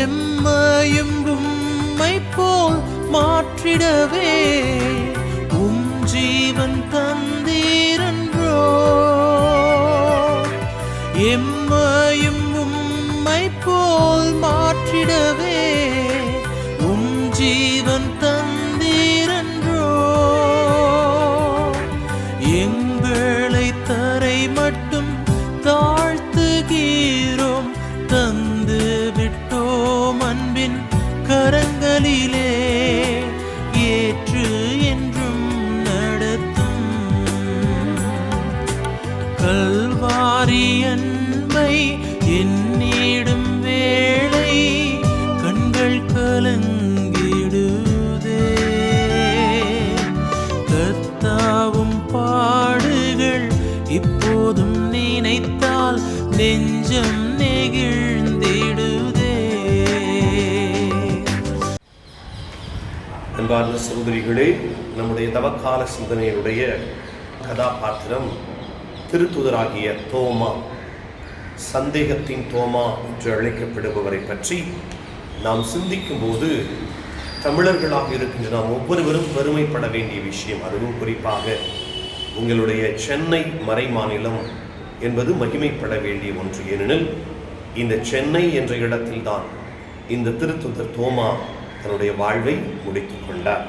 எம்மையும் உம்மை போல் மாற்றிடவே ஜீவன் தந்தீரன்றோ. எம்மையும் உம்மை போல் மாற்றிடவே ஜீவன் தந்தீரன்றோ. எங்களை தரை மட்டும் தாழ்த்துகிறோம், தந்து விட்டோம் அன்பின் கரங்களிலே. ஏற்று என்றும் நடத்தும் கல்வாரி அன்பை எண்ணிடும் வேளை கண்கள் கலங்கிடுதே. கர்த்தாவும் பாடுகள் இப்போதும் நினைத்தால் நெஞ்சம் நெகிழ்ந்திடுதே. அன்பார்ந்த சகோதரிகளே, நம்முடைய தவக்கால சிந்தனையுடைய கதாபாத்திரம் திருத்துதராகிய தோமா, சந்தேகத்தின் தோமா என்று அழைக்கப்படுபவரை பற்றி நாம் சிந்திக்கும் போது தமிழர்களாக இருக்கின்ற நாம் ஒவ்வொருவரும் பெருமைப்பட வேண்டிய விஷயம். அதுவும் குறிப்பாக உங்களுடைய சென்னை மறை மாநிலம் என்பது மகிமைப்பட வேண்டிய ஒன்று. ஏனெனில் இந்த சென்னை என்ற இடத்தில்தான் இந்த திருத்துதர் தோமா தன்னுடைய வாழ்வை முடித்துக் கொண்டார்.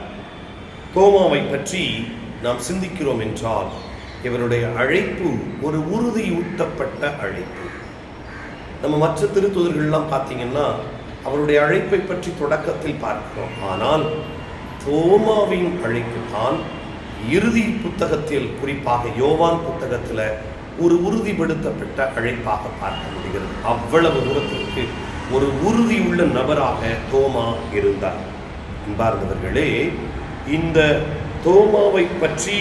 தோமாவை பற்றி நாம் சிந்திக்கிறோம் என்றால் இவருடைய அழைப்பு ஒரு உறுதியூட்டப்பட்ட அழைப்பு. நம்ம மற்ற திருத்துதர்கள்லாம் பார்த்தீங்கன்னா அவருடைய அழைப்பை பற்றி தொடக்கத்தில் பார்க்கிறோம். ஆனால் தோமாவின் அழைப்பு தான் இறுதி புத்தகத்தில், குறிப்பாக யோவான் புத்தகத்தில் ஒரு உறுதிப்படுத்தப்பட்ட அழைப்பாக பார்க்க முடிகிறது. அவ்வளவு தூரத்திற்கு ஒரு உறுதியுள்ள நபராக தோமா இருந்தார். அன்பார்ந்தவர்களே, இந்த தோமாவை பற்றி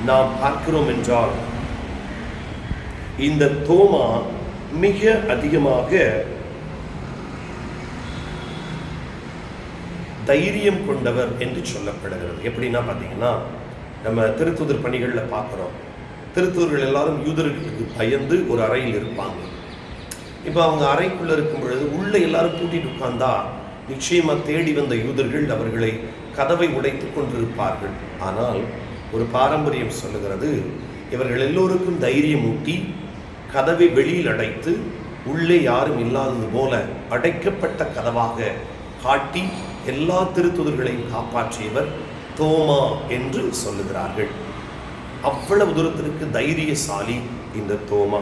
நாம் பார்க்கிறோம் என்றால் இந்த தோமா மிக அதிகமாக தைரியம் கொண்டவர் என்று சொல்லப்படுகிறது. எப்படின்னா பார்த்தீங்கன்னா, நம்ம திருத்துதர் பணிகளில் பார்க்குறோம், திருத்துதர்கள் எல்லாரும் யூதர்களுக்கு பயந்து ஒரு அறையில் இருப்பாங்க. இப்போ அவங்க அறைக்குள்ளே இருக்கும் பொழுது உள்ளே எல்லாரும் கூட்டிட்டு உட்கார்ந்தா நிச்சயமாக தேடி வந்த யூதர்கள் அவர்களை கதவை உடைத்து கொண்டிருப்பார்கள். ஆனால் ஒரு பாரம்பரியம் சொல்லுகிறது, இவர்கள் எல்லோருக்கும் தைரியம் ஊட்டி கதவை வெளியில் அடைத்து உள்ளே யாரும் இல்லாதது போல அடைக்கப்பட்ட கதவாக காட்டி எல்லா திருத்துதர்களையும் காப்பாற்றியவர் தோமா என்று சொல்லுகிறார்கள். அவ்வளவு தூரத்திற்கு தைரியசாலி இந்த தோமா.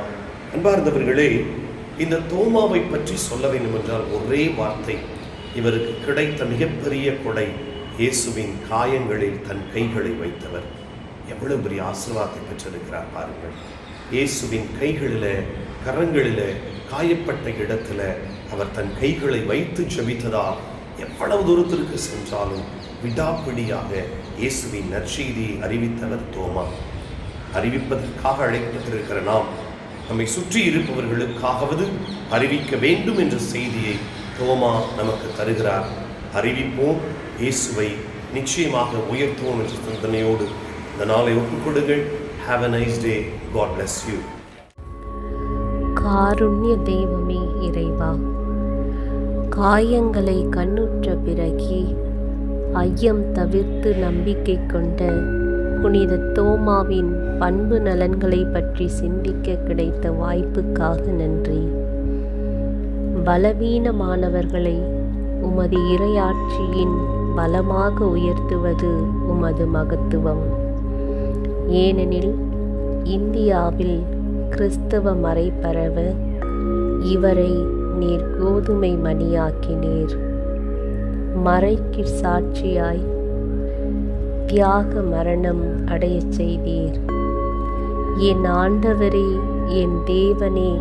அன்பார்ந்தவர்களே, இந்த தோமாவை பற்றி சொல்ல வேண்டும் என்றால் ஒரே வார்த்தை, இவருக்கு கிடைத்த மிகப்பெரிய கொடை இயேசுவின் காயங்களில் தன் கைகளை வைத்தவர். எவ்வளவு பெரிய ஆசீர்வாதத்தை பெற்றிருக்கிறார் பாருங்கள். இயேசுவின் கைகளில், கரங்களில், காயப்பட்ட இடத்துல அவர் தன் கைகளை வைத்து ஜெபித்ததால் எவ்வளவு தூரத்திற்கு சென்றாலும் விடாப்பிடியாக இயேசுவின் நற்செய்தியை அறிவித்தவர் தோமா. அறிவிப்பதற்காக அழைக்கப்பட்டிருக்கிற நாம் நம்மை சுற்றி இருப்பவர்களுக்காகவது அறிவிக்க வேண்டும் என்ற செய்தியை தோமா நமக்கு தருகிறார். அறிவிப்போம், இயேசுவை நிச்சயமாக உயர்த்துவோம் என்ற சிந்தனையோடு இந்த நாளை ஒப்புக்கொடுங்கள். Have a nice day. God bless you. காருண்ய தெய்வமே இறைவா, காயங்களை கண்ணுற்ற பிறகே ஐயம் தவிர்த்து நம்பிக்கை கொண்ட புனித தோமாவின் பண்பு நலன்களை பற்றி சிந்திக்க கிடைத்த வாய்ப்புக்காக நன்றி. பலவீனமானவர்களை உமது இறையாட்சியின் பலமாக உயர்த்துவது உமது மகத்துவம். ஏனெனில் இந்தியாவில் கிறிஸ்தவ மறை பரவ இவரை நீர் கோதுமை மணியாக்கினீர். மறைக்கு சாட்சியாய் தியாக மரணம் அடையச் செய்தீர். என் ஆண்டவரே, என் தேவனே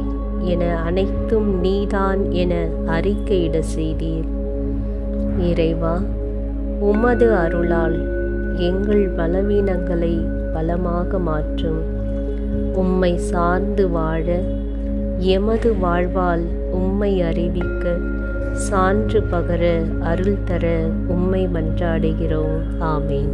என அனைத்தும் நீதான் என அறிக்கையிட செய்தீர். இறைவா, உமது அருளால் எங்கள் பலவீனங்களை பலமாக மாற்றும். உம்மை சார்ந்து வாழ எமது வாழ்வால் உம்மை அறிவிக்க சான்று பகர அருள் தர உம்மை மன்றாடுகிறோம். ஆமேன்.